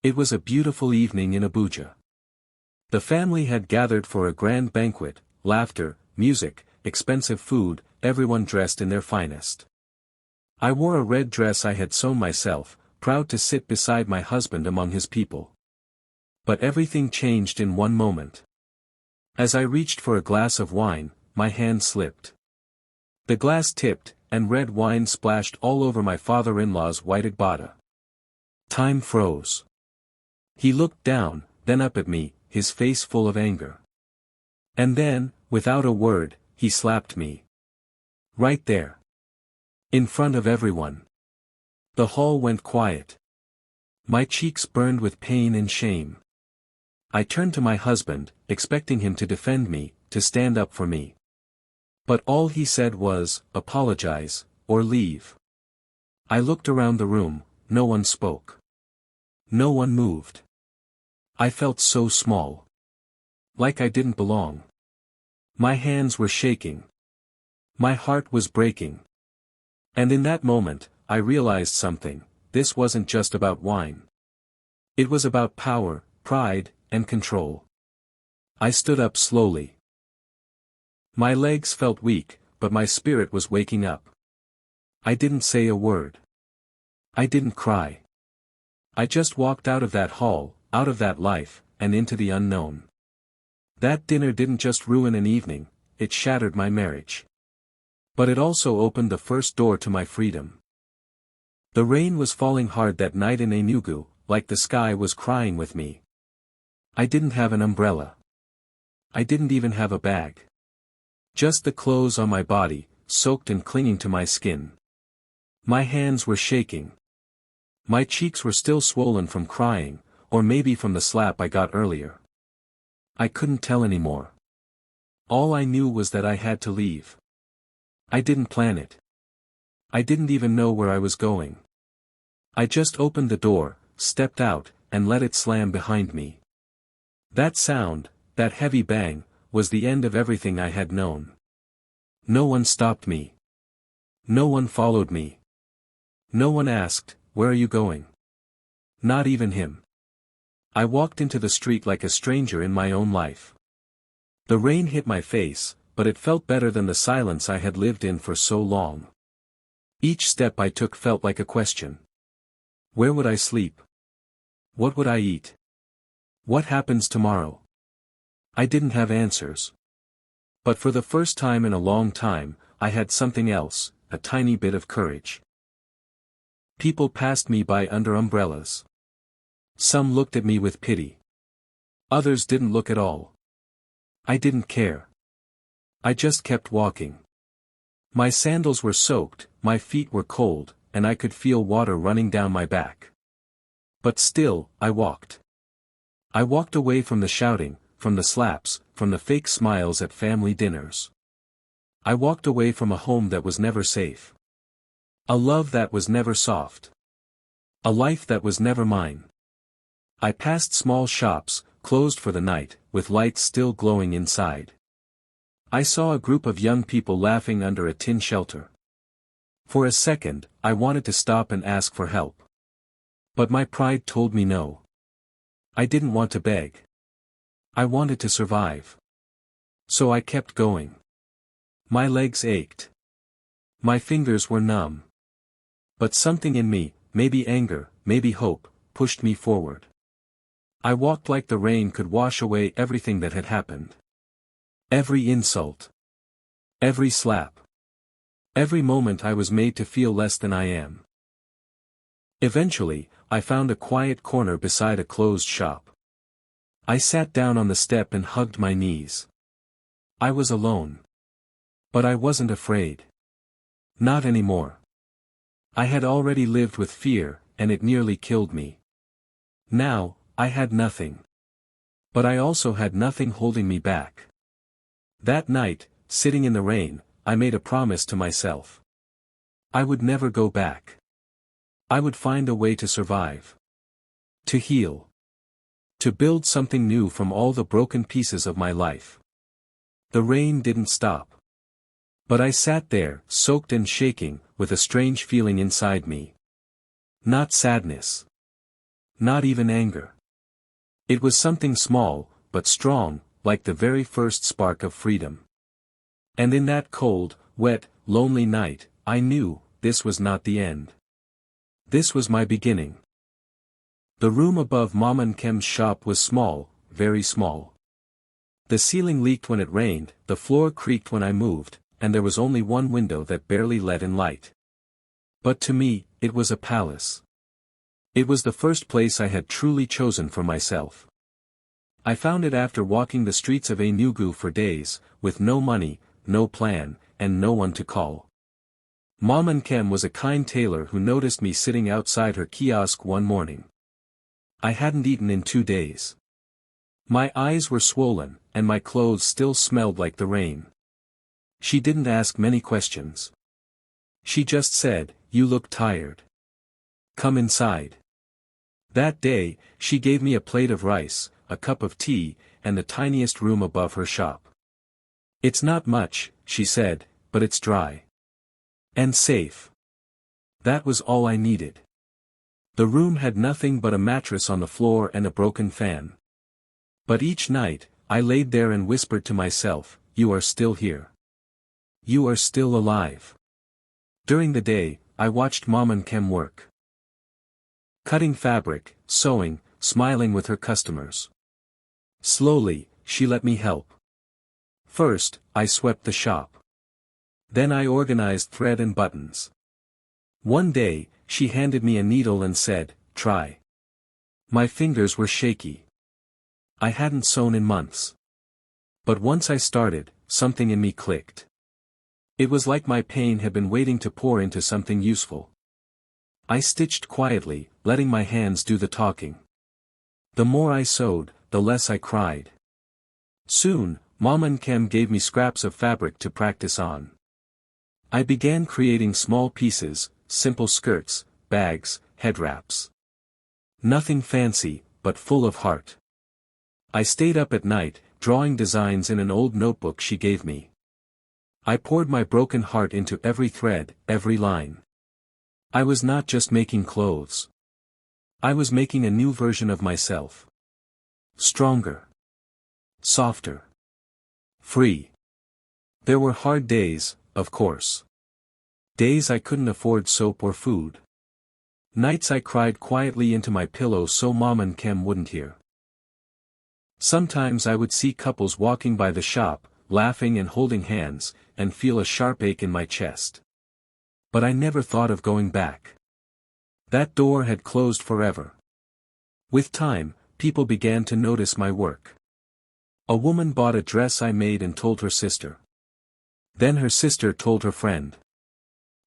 It was a beautiful evening in Abuja. The family had gathered for a grand banquet, laughter, music, expensive food, everyone dressed in their finest. I wore a red dress I had sewn myself, proud to sit beside my husband among his people. But everything changed in one moment. As I reached for a glass of wine, my hand slipped. The glass tipped, and red wine splashed all over my father-in-law's white agbada. Time froze. He looked down, then up at me, his face full of anger. And then, without a word, he slapped me. Right there. In front of everyone. The hall went quiet. My cheeks burned with pain and shame. I turned to my husband, expecting him to defend me, to stand up for me. But all he said was, "Apologize, or leave." I looked around the room, no one spoke. No one moved. I felt so small. Like I didn't belong. My hands were shaking. My heart was breaking. And in that moment, I realized something: this wasn't just about wine. It was about power, pride, and control. I stood up slowly. My legs felt weak, but my spirit was waking up. I didn't say a word. I didn't cry. I just walked out of that hall, out of that life, and into the unknown. That dinner didn't just ruin an evening, it shattered my marriage. But it also opened the first door to my freedom. The rain was falling hard that night in Enugu, like the sky was crying with me. I didn't have an umbrella. I didn't even have a bag. Just the clothes on my body, soaked and clinging to my skin. My hands were shaking. My cheeks were still swollen from crying, or maybe from the slap I got earlier. I couldn't tell anymore. All I knew was that I had to leave. I didn't plan it. I didn't even know where I was going. I just opened the door, stepped out, and let it slam behind me. That sound, that heavy bang, was the end of everything I had known. No one stopped me. No one followed me. No one asked, "Where are you going?" Not even him. I walked into the street like a stranger in my own life. The rain hit my face, but it felt better than the silence I had lived in for so long. Each step I took felt like a question. Where would I sleep? What would I eat? What happens tomorrow? I didn't have answers. But for the first time in a long time, I had something else, a tiny bit of courage. People passed me by under umbrellas. Some looked at me with pity. Others didn't look at all. I didn't care. I just kept walking. My sandals were soaked, my feet were cold, and I could feel water running down my back. But still, I walked. I walked away from the shouting, from the slaps, from the fake smiles at family dinners. I walked away from a home that was never safe. A love that was never soft. A life that was never mine. I passed small shops, closed for the night, with lights still glowing inside. I saw a group of young people laughing under a tin shelter. For a second, I wanted to stop and ask for help. But my pride told me no. I didn't want to beg. I wanted to survive. So I kept going. My legs ached. My fingers were numb. But something in me, maybe anger, maybe hope, pushed me forward. I walked like the rain could wash away everything that had happened. Every insult. Every slap. Every moment I was made to feel less than I am. Eventually, I found a quiet corner beside a closed shop. I sat down on the step and hugged my knees. I was alone. But I wasn't afraid. Not anymore. I had already lived with fear, and it nearly killed me. Now, I had nothing. But I also had nothing holding me back. That night, sitting in the rain, I made a promise to myself. I would never go back. I would find a way to survive. To heal. To build something new from all the broken pieces of my life. The rain didn't stop. But I sat there, soaked and shaking, with a strange feeling inside me. Not sadness. Not even anger. It was something small, but strong, like the very first spark of freedom. And in that cold, wet, lonely night, I knew, this was not the end. This was my beginning. The room above Mom and Kem's shop was small, very small. The ceiling leaked when it rained, the floor creaked when I moved, and there was only one window that barely let in light. But to me, it was a palace. It was the first place I had truly chosen for myself. I found it after walking the streets of Enugu for days, with no money, no plan, and no one to call. Mom and Kem was a kind tailor who noticed me sitting outside her kiosk one morning. I hadn't eaten in 2 days. My eyes were swollen, and my clothes still smelled like the rain. She didn't ask many questions. She just said, "You look tired. Come inside." That day, she gave me a plate of rice, a cup of tea, and the tiniest room above her shop. "It's not much," she said, "but it's dry. And safe." That was all I needed. The room had nothing but a mattress on the floor and a broken fan. But each night, I laid there and whispered to myself, "You are still here. You are still alive." During the day, I watched Mom and Kem work. Cutting fabric, sewing, smiling with her customers. Slowly, she let me help. First, I swept the shop. Then I organized thread and buttons. One day, she handed me a needle and said, "Try." My fingers were shaky. I hadn't sewn in months. But once I started, something in me clicked. It was like my pain had been waiting to pour into something useful. I stitched quietly, letting my hands do the talking. The more I sewed, the less I cried. Soon, Mom and Kem gave me scraps of fabric to practice on. I began creating small pieces, simple skirts, bags, head wraps. Nothing fancy, but full of heart. I stayed up at night, drawing designs in an old notebook she gave me. I poured my broken heart into every thread, every line. I was not just making clothes. I was making a new version of myself. Stronger. Softer. Free. There were hard days, of course. Days I couldn't afford soap or food. Nights I cried quietly into my pillow so Mom and Kem wouldn't hear. Sometimes I would see couples walking by the shop, laughing and holding hands, and feel a sharp ache in my chest. But I never thought of going back. That door had closed forever. With time, people began to notice my work. A woman bought a dress I made and told her sister. Then her sister told her friend.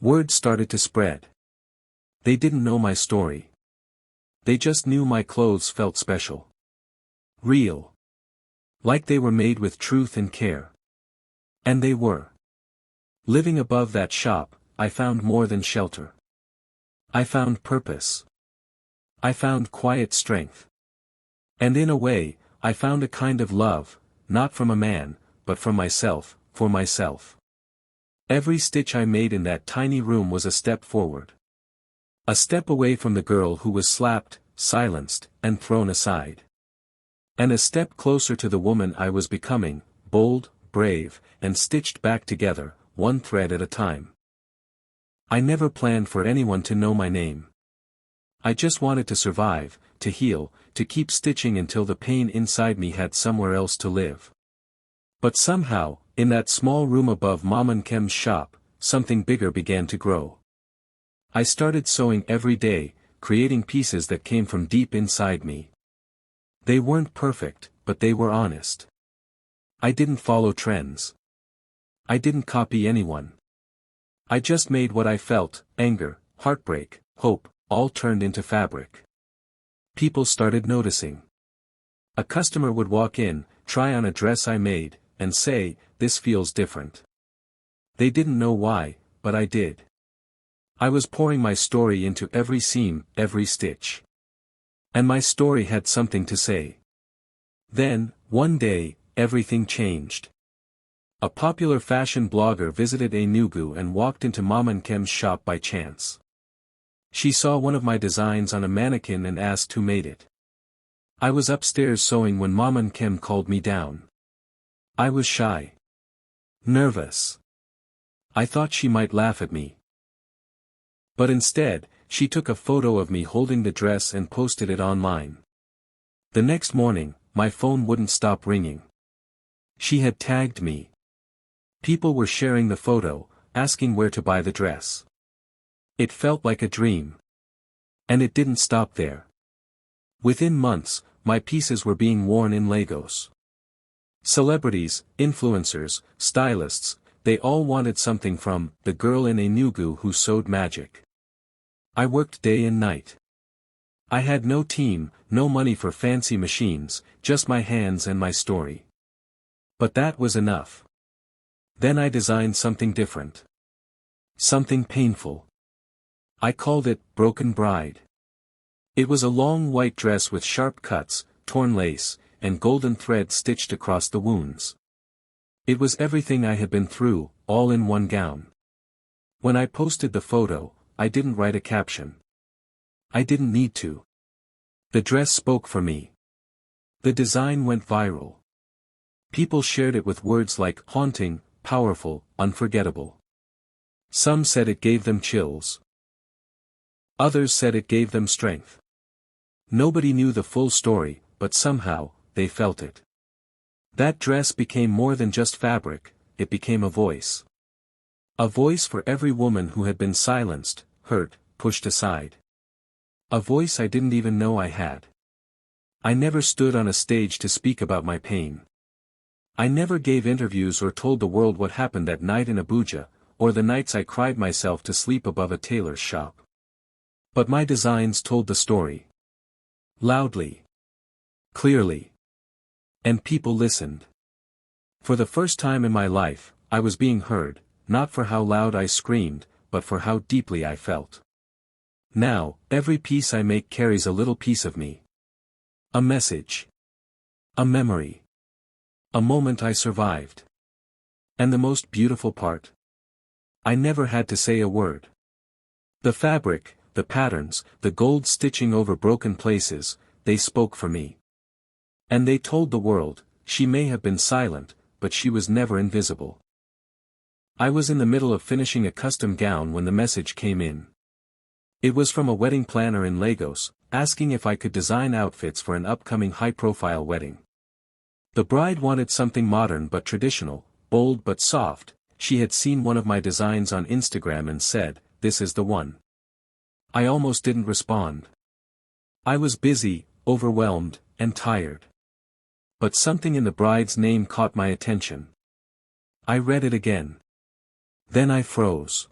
Word started to spread. They didn't know my story. They just knew my clothes felt special. Real. Like they were made with truth and care. And they were. Living above that shop, I found more than shelter. I found purpose. I found quiet strength. And in a way, I found a kind of love, not from a man, but from myself, for myself. Every stitch I made in that tiny room was a step forward. A step away from the girl who was slapped, silenced, and thrown aside. And a step closer to the woman I was becoming, bold, brave, and stitched back together, one thread at a time. I never planned for anyone to know my name. I just wanted to survive, to heal, to keep stitching until the pain inside me had somewhere else to live. But somehow, in that small room above Mom and Kem's shop, something bigger began to grow. I started sewing every day, creating pieces that came from deep inside me. They weren't perfect, but they were honest. I didn't follow trends. I didn't copy anyone. I just made what I felt, anger, heartbreak, hope, all turned into fabric. People started noticing. A customer would walk in, try on a dress I made, and say, "This feels different." They didn't know why, but I did. I was pouring my story into every seam, every stitch. And my story had something to say. Then, one day, everything changed. A popular fashion blogger visited Enugu and walked into Mom and Kem's shop by chance. She saw one of my designs on a mannequin and asked who made it. I was upstairs sewing when Mom and Kim called me down. I was shy. Nervous. I thought she might laugh at me. But instead, she took a photo of me holding the dress and posted it online. The next morning, my phone wouldn't stop ringing. She had tagged me. People were sharing the photo, asking where to buy the dress. It felt like a dream. And it didn't stop there. Within months, my pieces were being worn in Lagos. Celebrities, influencers, stylists, they all wanted something from the girl in Enugu who sewed magic. I worked day and night. I had no team, no money for fancy machines, just my hands and my story. But that was enough. Then I designed something different. Something painful. I called it Broken Bride. It was a long white dress with sharp cuts, torn lace, and golden thread stitched across the wounds. It was everything I had been through, all in one gown. When I posted the photo, I didn't write a caption. I didn't need to. The dress spoke for me. The design went viral. People shared it with words like haunting, powerful, unforgettable. Some said it gave them chills. Others said it gave them strength. Nobody knew the full story, but somehow, they felt it. That dress became more than just fabric, it became a voice. A voice for every woman who had been silenced, hurt, pushed aside. A voice I didn't even know I had. I never stood on a stage to speak about my pain. I never gave interviews or told the world what happened that night in Abuja, or the nights I cried myself to sleep above a tailor's shop. But my designs told the story. Loudly. Clearly. And people listened. For the first time in my life, I was being heard, not for how loud I screamed, but for how deeply I felt. Now, every piece I make carries a little piece of me. A message. A memory. A moment I survived. And the most beautiful part? I never had to say a word. The fabric, the patterns, the gold stitching over broken places, they spoke for me. And they told the world, she may have been silent, but she was never invisible. I was in the middle of finishing a custom gown when the message came in. It was from a wedding planner in Lagos, asking if I could design outfits for an upcoming high-profile wedding. The bride wanted something modern but traditional, bold but soft. She had seen one of my designs on Instagram and said, "This is the one." I almost didn't respond. I was busy, overwhelmed, and tired. But something in the bride's name caught my attention. I read it again. Then I froze.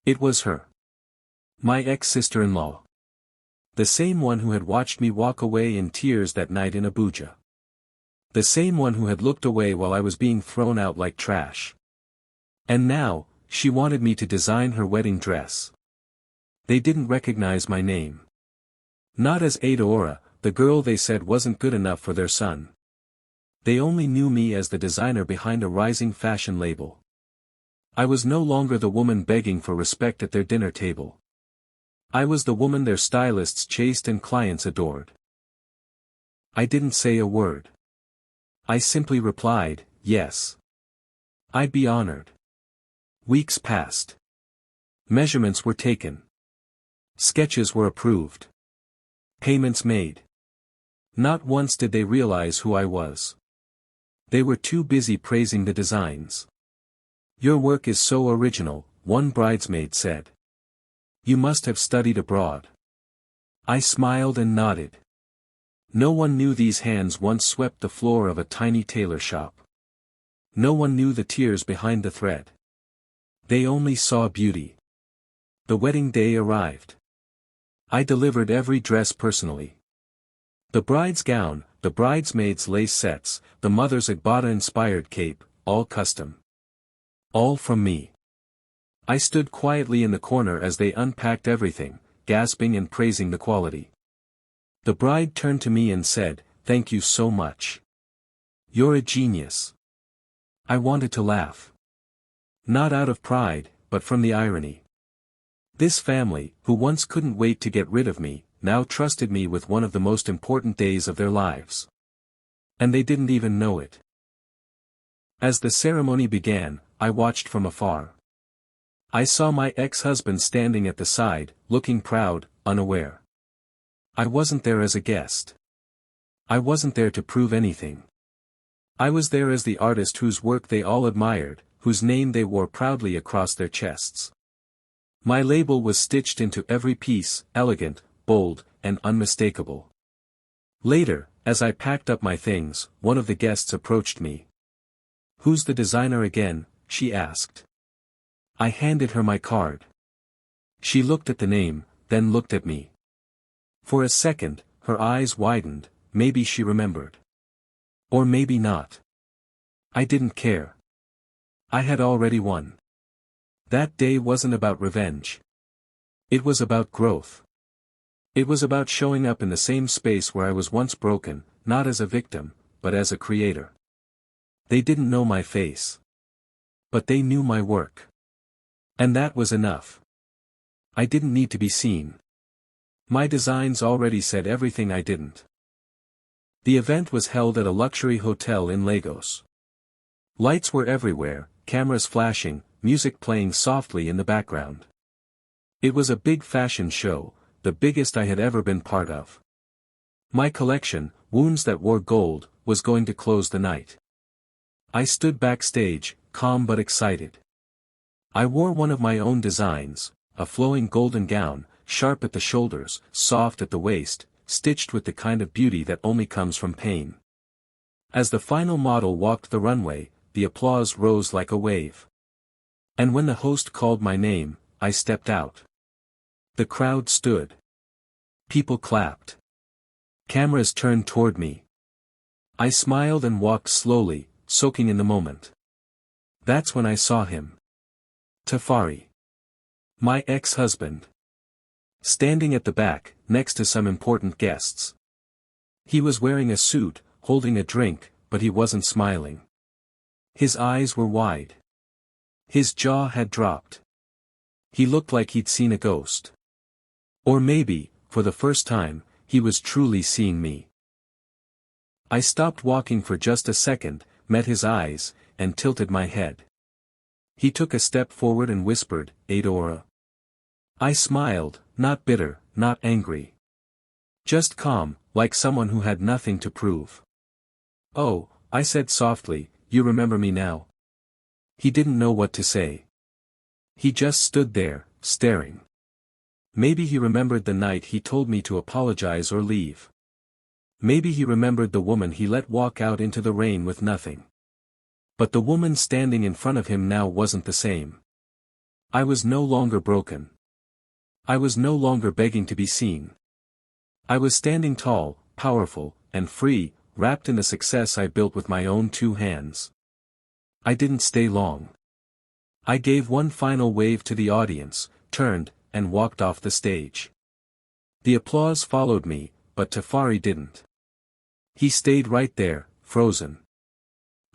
It was her. My ex-sister-in-law. The same one who had watched me walk away in tears that night in Abuja. The same one who had looked away while I was being thrown out like trash. And now, she wanted me to design her wedding dress. They didn't recognize my name. Not as Adaora, the girl they said wasn't good enough for their son. They only knew me as the designer behind a rising fashion label. I was no longer the woman begging for respect at their dinner table. I was the woman their stylists chased and clients adored. I didn't say a word. I simply replied, yes. I'd be honored. Weeks passed. Measurements were taken. Sketches were approved. Payments made. Not once did they realize who I was. They were too busy praising the designs. "Your work is so original," one bridesmaid said. "You must have studied abroad." I smiled and nodded. No one knew these hands once swept the floor of a tiny tailor shop. No one knew the tears behind the thread. They only saw beauty. The wedding day arrived. I delivered every dress personally. The bride's gown, the bridesmaids' lace sets, the mother's Agbada-inspired cape, all custom. All from me. I stood quietly in the corner as they unpacked everything, gasping and praising the quality. The bride turned to me and said, "Thank you so much. You're a genius." I wanted to laugh. Not out of pride, but from the irony. This family, who once couldn't wait to get rid of me, now trusted me with one of the most important days of their lives. And they didn't even know it. As the ceremony began, I watched from afar. I saw my ex-husband standing at the side, looking proud, unaware. I wasn't there as a guest. I wasn't there to prove anything. I was there as the artist whose work they all admired, whose name they wore proudly across their chests. My label was stitched into every piece, elegant, bold, and unmistakable. Later, as I packed up my things, one of the guests approached me. "Who's the designer again?" she asked. I handed her my card. She looked at the name, then looked at me. For a second, her eyes widened. Maybe she remembered. Or maybe not. I didn't care. I had already won. That day wasn't about revenge. It was about growth. It was about showing up in the same space where I was once broken, not as a victim, but as a creator. They didn't know my face. But they knew my work. And that was enough. I didn't need to be seen. My designs already said everything I didn't. The event was held at a luxury hotel in Lagos. Lights were everywhere, cameras flashing, music playing softly in the background. It was a big fashion show, the biggest I had ever been part of. My collection, Wounds That Wore Gold, was going to close the night. I stood backstage, calm but excited. I wore one of my own designs, a flowing golden gown, sharp at the shoulders, soft at the waist, stitched with the kind of beauty that only comes from pain. As the final model walked the runway, the applause rose like a wave. And when the host called my name, I stepped out. The crowd stood. People clapped. Cameras turned toward me. I smiled and walked slowly, soaking in the moment. That's when I saw him. Tafari. My ex-husband. Standing at the back, next to some important guests. He was wearing a suit, holding a drink, but he wasn't smiling. His eyes were wide. His jaw had dropped. He looked like he'd seen a ghost. Or maybe, for the first time, he was truly seeing me. I stopped walking for just a second, met his eyes, and tilted my head. He took a step forward and whispered, "Adora." I smiled, not bitter, not angry. Just calm, like someone who had nothing to prove. "Oh," I said softly, "you remember me now?" He didn't know what to say. He just stood there, staring. Maybe he remembered the night he told me to apologize or leave. Maybe he remembered the woman he let walk out into the rain with nothing. But the woman standing in front of him now wasn't the same. I was no longer broken. I was no longer begging to be seen. I was standing tall, powerful, and free, wrapped in the success I built with my own two hands. I didn't stay long. I gave one final wave to the audience, turned, and walked off the stage. The applause followed me, but Tafari didn't. He stayed right there, frozen.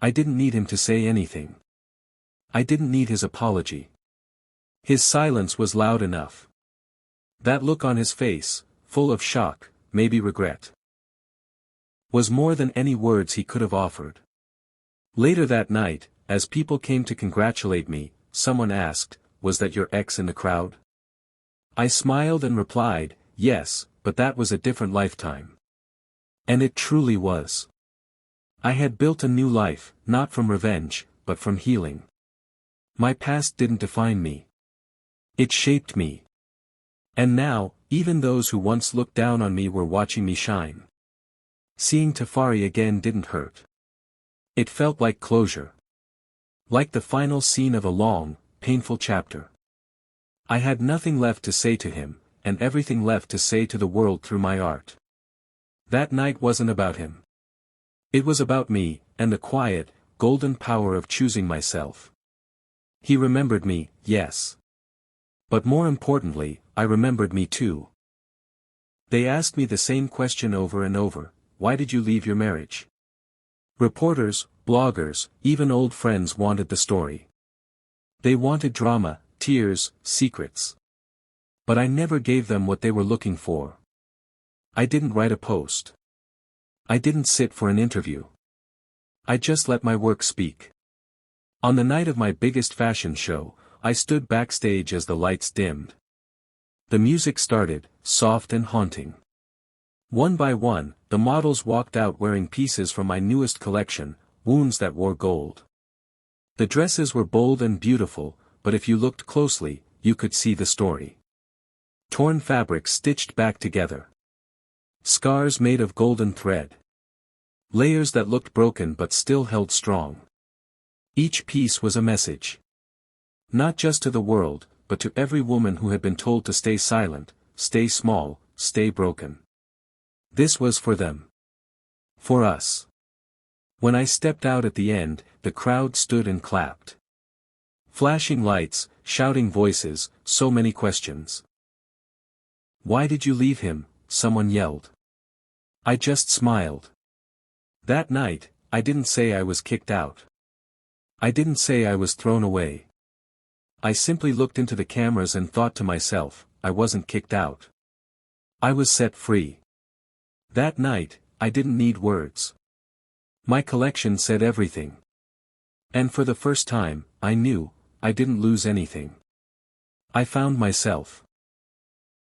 I didn't need him to say anything. I didn't need his apology. His silence was loud enough. That look on his face, full of shock, maybe regret, was more than any words he could have offered. Later that night, as people came to congratulate me, someone asked, "Was that your ex in the crowd?" I smiled and replied, "Yes, but that was a different lifetime." And it truly was. I had built a new life, not from revenge, but from healing. My past didn't define me. It shaped me. And now, even those who once looked down on me were watching me shine. Seeing Tafari again didn't hurt. It felt like closure. Like the final scene of a long, painful chapter. I had nothing left to say to him, and everything left to say to the world through my art. That night wasn't about him. It was about me, and the quiet, golden power of choosing myself. He remembered me, yes. But more importantly, I remembered me too. They asked me the same question over and over: why did you leave your marriage? Reporters, bloggers, even old friends wanted the story. They wanted drama, tears, secrets. But I never gave them what they were looking for. I didn't write a post. I didn't sit for an interview. I just let my work speak. On the night of my biggest fashion show, I stood backstage as the lights dimmed. The music started, soft and haunting. One by one, the models walked out wearing pieces from my newest collection, wounds that wore gold. The dresses were bold and beautiful, but if you looked closely, you could see the story. Torn fabric stitched back together. Scars made of golden thread. Layers that looked broken but still held strong. Each piece was a message. Not just to the world, but to every woman who had been told to stay silent, stay small, stay broken. This was for them. For us. When I stepped out at the end, the crowd stood and clapped. Flashing lights, shouting voices, so many questions. "Why did you leave him?" someone yelled. I just smiled. That night, I didn't say I was kicked out. I didn't say I was thrown away. I simply looked into the cameras and thought to myself, I wasn't kicked out. I was set free. That night, I didn't need words. My collection said everything. And for the first time, I knew, I didn't lose anything. I found myself.